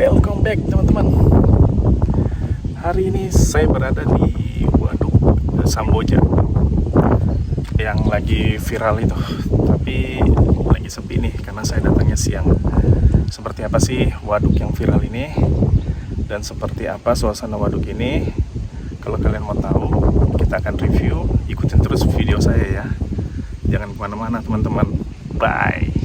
Welcome back teman-teman. Hari ini saya berada di Waduk Samboja yang lagi viral itu. Tapi lagi sepi nih karena saya datangnya siang. Seperti apa sih waduk yang viral ini? Dan seperti apa suasana waduk ini? Kalau kalian mau tahu, kita akan review. Ikutin terus video saya ya. Jangan kemana-mana teman-teman. Bye.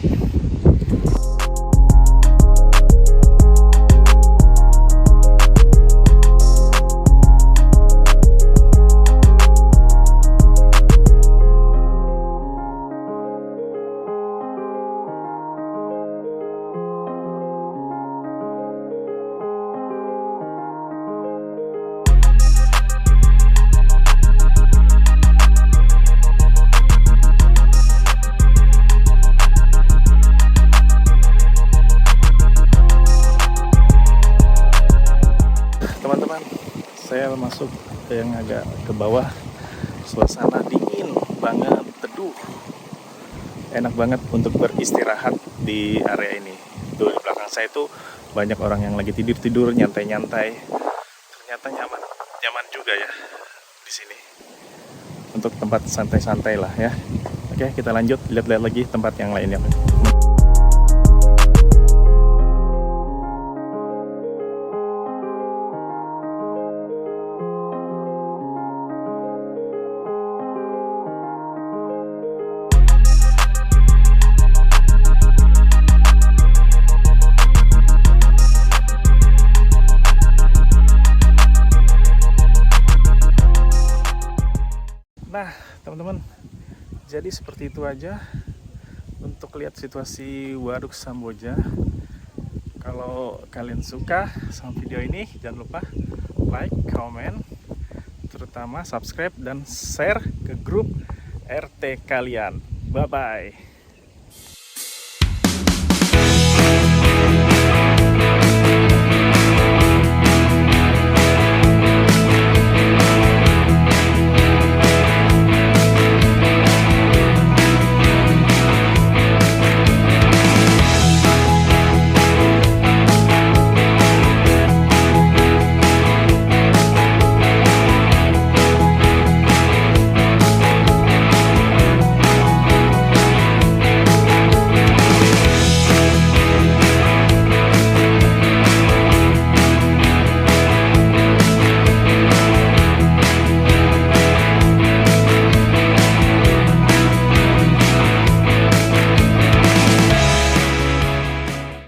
Teman-teman, saya masuk yang agak ke bawah. Suasana dingin banget, teduh. Enak banget untuk beristirahat di area ini. Tuh di belakang saya itu banyak orang yang lagi tidur-tidur, nyantai-nyantai. Ternyata nyaman juga ya di sini. Untuk tempat santai-santai lah ya. Oke, kita lanjut lihat-lihat lagi tempat yang lainnya. Nah teman-teman, jadi seperti itu aja untuk lihat situasi Waduk Samboja. Kalau kalian suka sama video ini, jangan lupa like, comment, terutama subscribe dan share ke grup RT kalian. Bye bye.